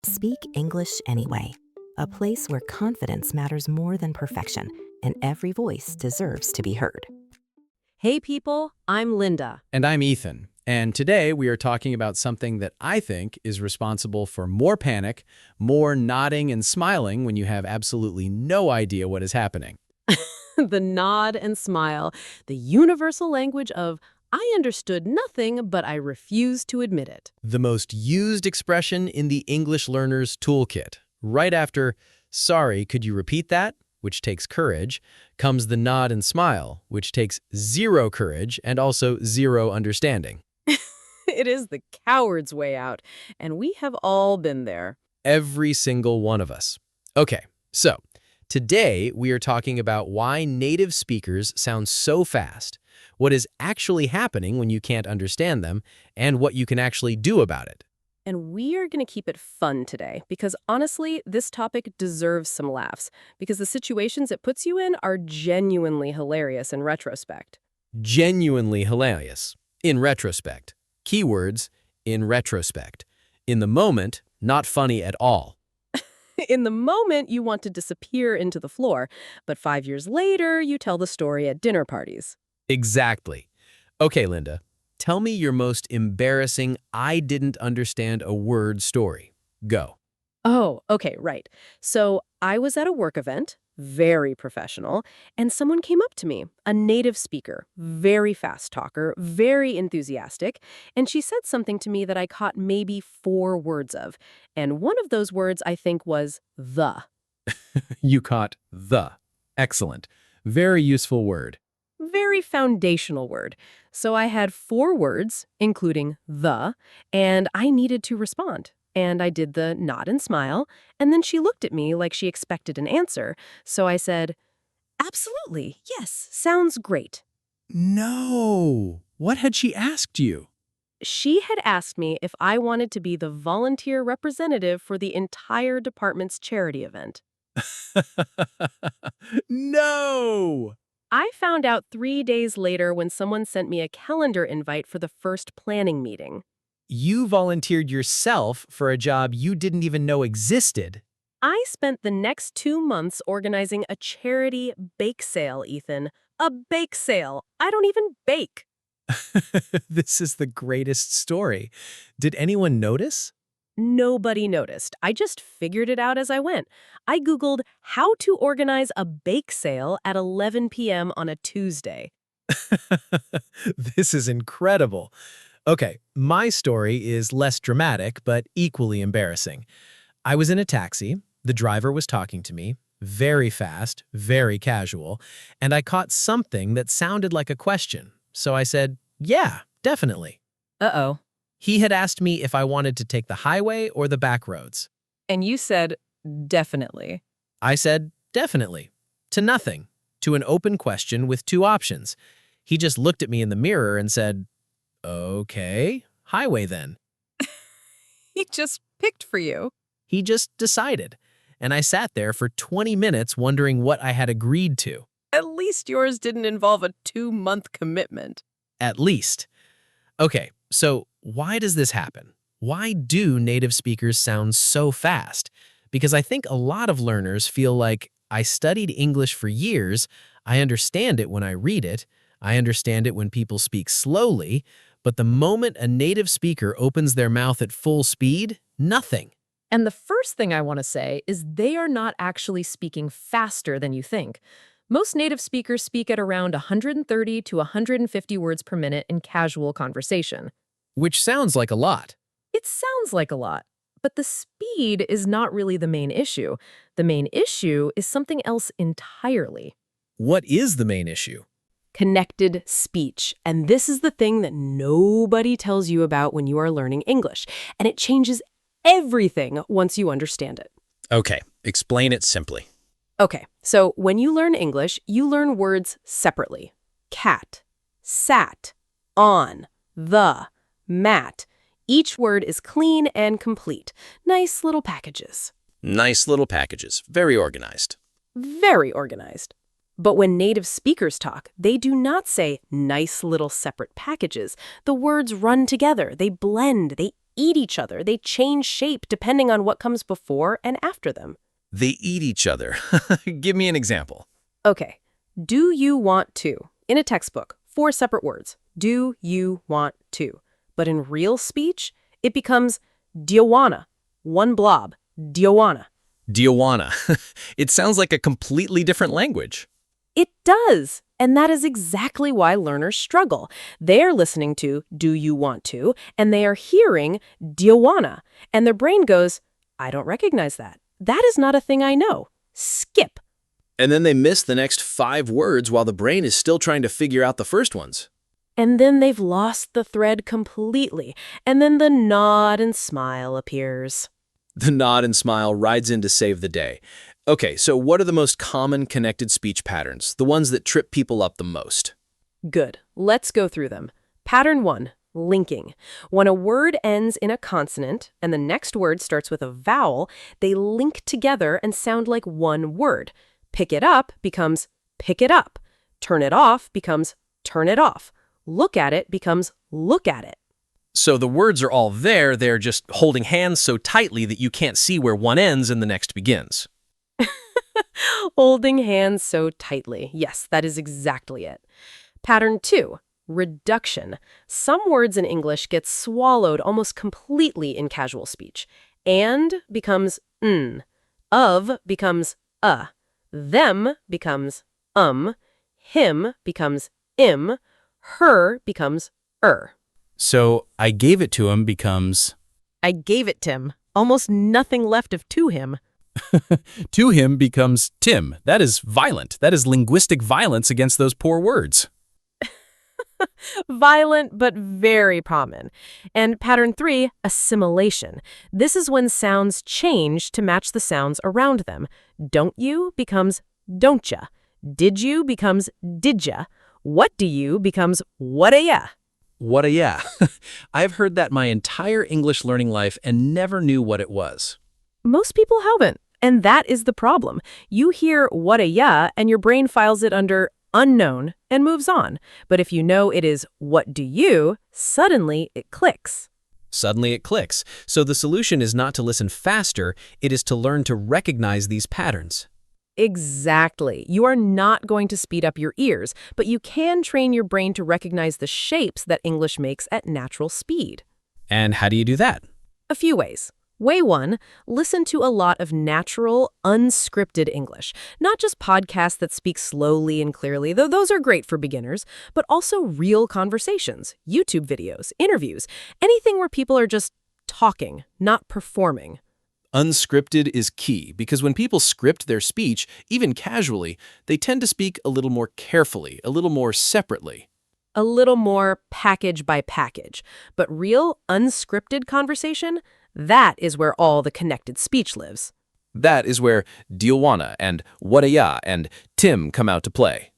Speak English anyway, a place where confidence matters more than perfection, and every voice deserves to be heard. Hey people, I'm Linda. And I'm Ethan, and today we are talking about something that I think is responsible for more panic, more nodding and smiling when you have absolutely no idea what is happening. The nod and smile, the universal language of I understood nothing, but I refuse to admit it. The most used expression in the English learner's toolkit. Right after, sorry, could you repeat that? Which takes courage, comes the nod and smile, which takes zero courage and also zero understanding. It is the coward's way out, and we have all been there. Every single one of us. Okay, so today we are talking about why native speakers sound so fast, what is actually happening when you can't understand them, and what you can actually do about it. And we are going to keep it fun today, because honestly, this topic deserves some laughs, because the situations it puts you in are genuinely hilarious in retrospect. Genuinely hilarious. In retrospect. Keywords, in retrospect. In the moment, not funny at all. In the moment, you want to disappear into the floor, but 5 years later, you tell the story at dinner parties. Exactly. Okay, Linda, tell me your most embarrassing I didn't understand a word story. Go. Oh, okay, right. So I was at a work event, very professional, and someone came up to me, a native speaker, very fast talker, very enthusiastic, and she said something to me that I caught maybe 4 words of. And one of those words, I think, was the. You caught the. Excellent. Very useful word. Very foundational word. So I had 4 words, including the, and I needed to respond. And I did the nod and smile, and then she looked at me like she expected an answer. So I said, absolutely, yes, sounds great. No. What had she asked you? She had asked me if I wanted to be the volunteer representative for the entire department's charity event. No! I found out 3 days later when someone sent me a calendar invite for the first planning meeting. You volunteered yourself for a job you didn't even know existed. I spent the next 2 months organizing a charity bake sale, Ethan. A bake sale. I don't even bake. This is the greatest story. Did anyone notice? Nobody noticed. I just figured it out as I went. I Googled how to organize a bake sale at 11 p.m. on a Tuesday. This is incredible. Okay, my story is less dramatic, but equally embarrassing. I was in a taxi, the driver was talking to me, very fast, very casual, and I caught something that sounded like a question. So I said, yeah, definitely. Uh-oh. He had asked me if I wanted to take the highway or the back roads. And you said, definitely. I said, definitely. To nothing. To an open question with 2 options. He just looked at me in the mirror and said, okay, highway then. He just picked for you. He just decided. And I sat there for 20 minutes wondering what I had agreed to. At least yours didn't involve a 2-month commitment. At least. Okay, so why does this happen? Why do native speakers sound so fast? Because I think a lot of learners feel like I studied English for years, I understand it when I read it, I understand it when people speak slowly, but the moment a native speaker opens their mouth at full speed, nothing. And the first thing I want to say is they are not actually speaking faster than you think. Most native speakers speak at around 130 to 150 words per minute in casual conversation. Which sounds like a lot. It sounds like a lot, but the speed is not really the main issue. The main issue is something else entirely. What is the main issue? Connected speech. And this is the thing that nobody tells you about when you are learning English. And it changes everything once you understand it. Okay, explain it simply. Okay, so when you learn English, you learn words separately. Cat, sat, on, the, mat. Each word is clean and complete. Nice little packages. Nice little packages. Very organized. Very organized. But when native speakers talk, they do not say nice little separate packages. The words run together, they blend, they eat each other. They change shape depending on what comes before and after them. They eat each other. Give me an example. Okay, do you want to? In a textbook, 4 separate words. Do you want to? But in real speech, it becomes Diowana. One blob. Diowana. Diowana. It sounds like a completely different language. It does. And that is exactly why learners struggle. They're listening to do you want to, and they are hearing Diowana. And their brain goes, I don't recognize that. That is not a thing I know. Skip. And then they miss the next 5 words while the brain is still trying to figure out the first ones. And then they've lost the thread completely. And then the nod and smile appears. The nod and smile rides in to save the day. Okay, so what are the most common connected speech patterns, the ones that trip people up the most? Good. Let's go through them. Pattern 1, linking. When a word ends in a consonant and the next word starts with a vowel, they link together and sound like one word. Pick it up becomes pick it up. Turn it off becomes turn it off. Look at it becomes look at it. So the words are all there, they're just holding hands so tightly that you can't see where one ends and the next begins. Holding hands so tightly. Yes, that is exactly it. Pattern 2, reduction. Some words in English get swallowed almost completely in casual speech. And becomes n. Of becomes them becomes him becomes im, her becomes So I gave it to him becomes I gave it Tim. Almost nothing left of to him. to him becomes Tim. That is violent. That is linguistic violence against those poor words. Violent, but very common. And pattern 3, assimilation. This is when sounds change to match the sounds around them. Don't you becomes don't ya. Did you becomes did ya. What do you becomes what-a ya. What a yeah. I've heard that my entire English learning life and never knew what it was. Most people haven't. And that is the problem. You hear what-a ya and your brain files it under unknown and moves on. But if you know it is what do you, suddenly it clicks. Suddenly it clicks. So the solution is not to listen faster, it is to learn to recognize these patterns. Exactly. You are not going to speed up your ears, but you can train your brain to recognize the shapes that English makes at natural speed. And how do you do that? A few ways. Way 1, listen to a lot of natural, unscripted English. Not just podcasts that speak slowly and clearly, though those are great for beginners, but also real conversations, YouTube videos, interviews, anything where people are just talking, not performing. Unscripted is key because when people script their speech, even casually, they tend to speak a little more carefully, a little more separately. A little more package by package. But real, unscripted conversation, that is where all the connected speech lives. That is where Diowana and what-a-ya and Tim come out to play.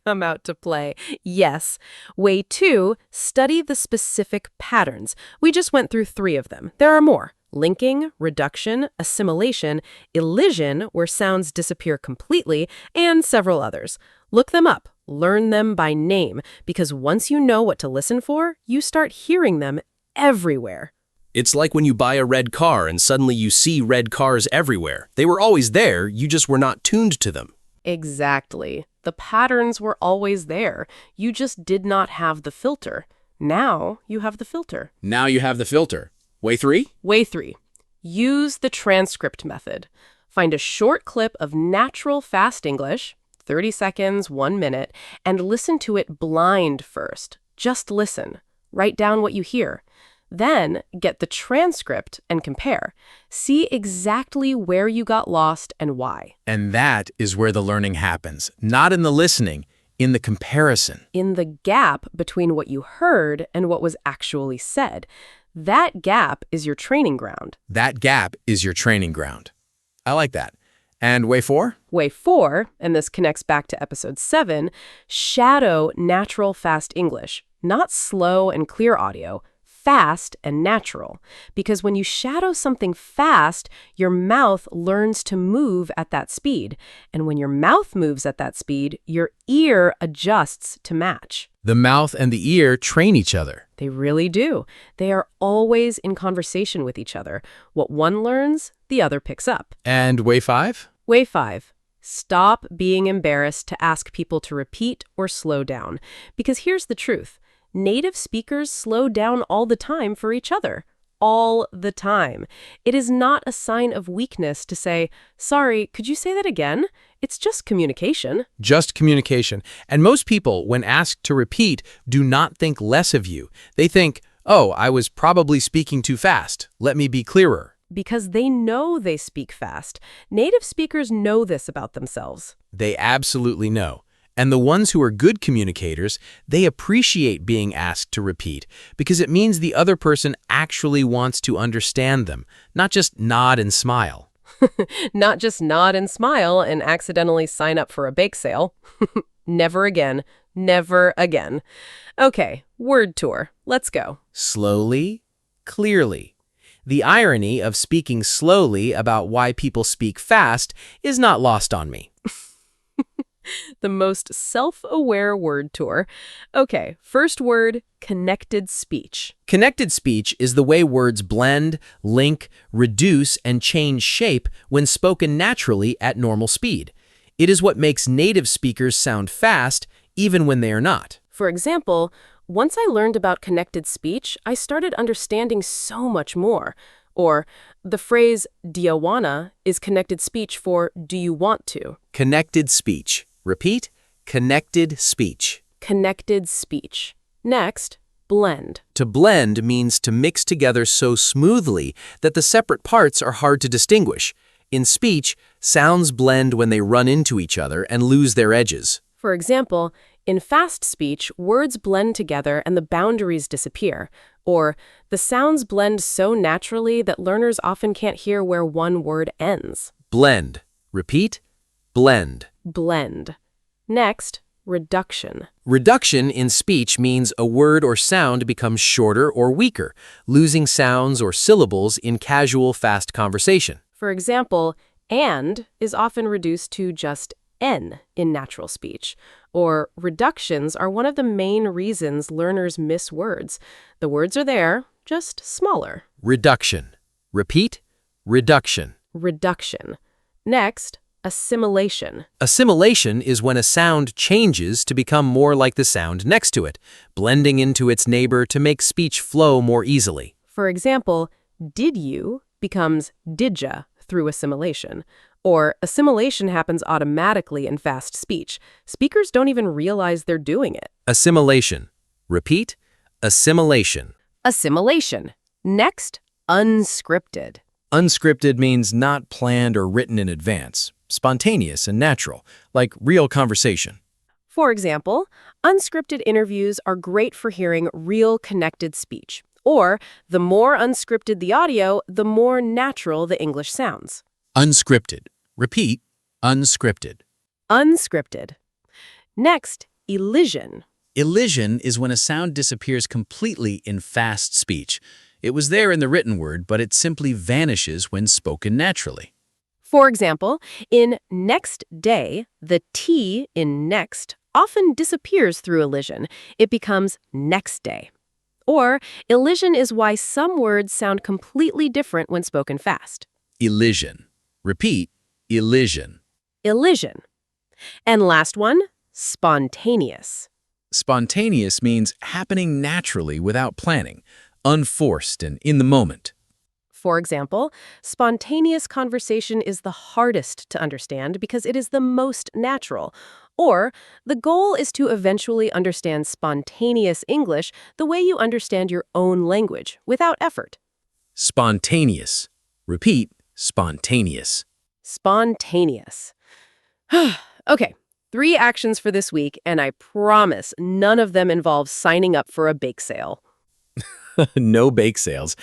Come out to play. Yes. Way 2, study the specific patterns. We just went through 3 of them. There are more. Linking, reduction, assimilation, elision, where sounds disappear completely, and several others. Look them up. Learn them by name, because once you know what to listen for, you start hearing them everywhere. It's like when you buy a red car and suddenly you see red cars everywhere. They were always there, you just were not tuned to them. Exactly. The patterns were always there. You just did not have the filter. Now you have the filter. Now you have the filter. Way 3? Way 3. Use the transcript method. Find a short clip of natural fast English, 30 seconds, 1 minute, and listen to it blind first. Just listen. Write down what you hear. Then get the transcript and compare. See exactly where you got lost and why. And that is where the learning happens. Not in the listening, in the comparison. In the gap between what you heard and what was actually said. That gap is your training ground. That gap is your training ground. I like that. And way 4? Way 4, and this connects back to episode 7, shadow natural fast English. Not slow and clear audio, fast and natural. Because when you shadow something fast, your mouth learns to move at that speed. And when your mouth moves at that speed, your ear adjusts to match. The mouth and the ear train each other. They really do. They are always in conversation with each other. What one learns, the other picks up. And way 5? Way 5. Stop being embarrassed to ask people to repeat or slow down. Because here's the truth. Native speakers slow down all the time for each other. All the time. It is not a sign of weakness to say, "Sorry, could you say that again?" It's just communication. Just communication. And most people, when asked to repeat, do not think less of you. They think, oh, I was probably speaking too fast. Let me be clearer. Because they know they speak fast. Native speakers know this about themselves. They absolutely know. And the ones who are good communicators, they appreciate being asked to repeat because it means the other person actually wants to understand them, not just nod and smile. Not just nod and smile and accidentally sign up for a bake sale. Never again. Never again. Okay, word tour. Let's go. Slowly, clearly. The irony of speaking slowly about why people speak fast is not lost on me. The most self-aware word tour. Okay, first word, connected speech. Connected speech is the way words blend, link, reduce, and change shape when spoken naturally at normal speed. It is what makes native speakers sound fast, even when they are not. For example, once I learned about connected speech, I started understanding so much more. Or, the phrase, "do you wanna," is connected speech for "do you want to?" Connected speech. Repeat, connected speech. Connected speech. Next, blend. To blend means to mix together so smoothly that the separate parts are hard to distinguish. In speech, sounds blend when they run into each other and lose their edges. For example, in fast speech, words blend together and the boundaries disappear. Or, the sounds blend so naturally that learners often can't hear where one word ends. Blend. Repeat, blend. Blend. Next, reduction. Reduction in speech means a word or sound becomes shorter or weaker, losing sounds or syllables in casual, fast conversation. For example, and is often reduced to just N in natural speech. Or reductions are one of the main reasons learners miss words. The words are there, just smaller. Reduction. Repeat, reduction. Reduction. Next, assimilation. Assimilation is when a sound changes to become more like the sound next to it, blending into its neighbor to make speech flow more easily. For example, did you becomes didja through assimilation. Or assimilation happens automatically in fast speech. Speakers don't even realize they're doing it. Assimilation. Repeat, assimilation. Assimilation. Next, unscripted. Unscripted means not planned or written in advance, spontaneous and natural, like real conversation. For example, unscripted interviews are great for hearing real connected speech. Or, the more unscripted the audio, the more natural the English sounds. Unscripted. Repeat, unscripted. Unscripted. Next, elision. Elision is when a sound disappears completely in fast speech. It was there in the written word, but it simply vanishes when spoken naturally. For example, in next day, the T in next often disappears through elision. It becomes next day. Or, elision is why some words sound completely different when spoken fast. Elision. Repeat, elision. Elision. And last one, spontaneous. Spontaneous means happening naturally without planning, unforced and in the moment. For example, spontaneous conversation is the hardest to understand because it is the most natural. Or, the goal is to eventually understand spontaneous English the way you understand your own language, without effort. Spontaneous. Repeat, spontaneous. Spontaneous. Okay, 3 actions for this week, and I promise none of them involve signing up for a bake sale. No bake sales.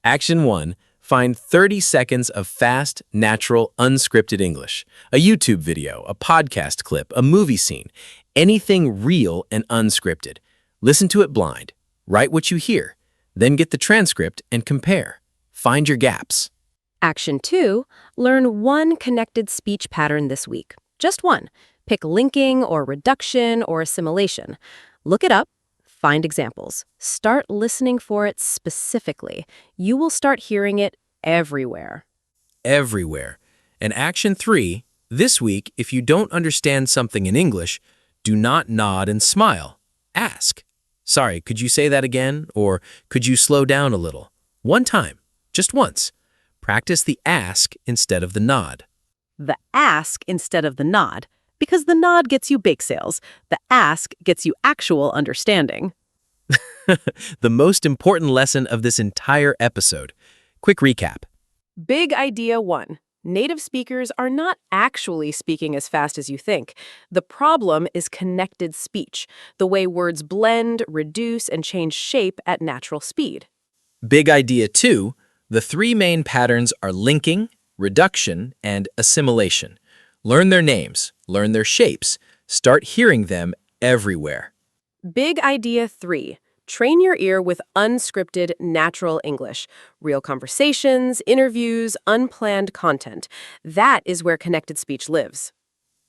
Action 1. Find 30 seconds of fast, natural, unscripted English. A YouTube video, a podcast clip, a movie scene. Anything real and unscripted. Listen to it blind. Write what you hear. Then get the transcript and compare. Find your gaps. Action 2, learn one connected speech pattern this week. Just one. Pick linking or reduction or assimilation. Look it up. Find examples. Start listening for it specifically. You will start hearing it everywhere. Everywhere. And action 3, this week, if you don't understand something in English, do not nod and smile. Ask. Sorry, could you say that again? Or could you slow down a little? One time. Just once. Practice the ask instead of the nod. The ask instead of the nod, because the nod gets you bake sales. The ask gets you actual understanding. The most important lesson of this entire episode. Quick recap. Big idea 1. Native speakers are not actually speaking as fast as you think. The problem is connected speech, the way words blend, reduce, and change shape at natural speed. Big idea 2. The 3 main patterns are linking, reduction, and assimilation. Learn their names, learn their shapes, start hearing them everywhere. Big idea 3. Train your ear with unscripted, natural English. Real conversations, interviews, unplanned content. That is where connected speech lives.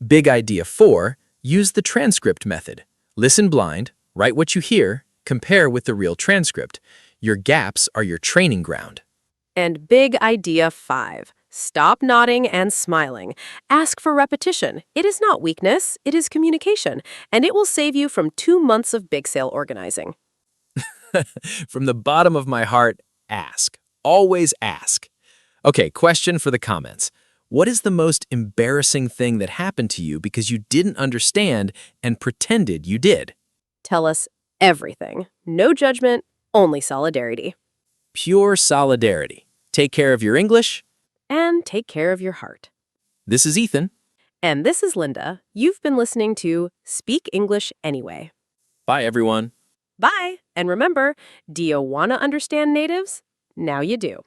Big idea 4. Use the transcript method. Listen blind, write what you hear, compare with the real transcript. Your gaps are your training ground. And big idea 5. Stop nodding and smiling. Ask for repetition. It is not weakness, it is communication. And it will save you from 2 months of big sale organizing. From the bottom of my heart, ask. Always ask. Okay, question for the comments. What is the most embarrassing thing that happened to you because you didn't understand and pretended you did? Tell us everything. No judgment, only solidarity. Pure solidarity. Take care of your English. And take care of your heart. This is Ethan. And this is Linda. You've been listening to Speak English Anyway. Bye, everyone. Bye! And remember, do you want to understand natives? Now you do.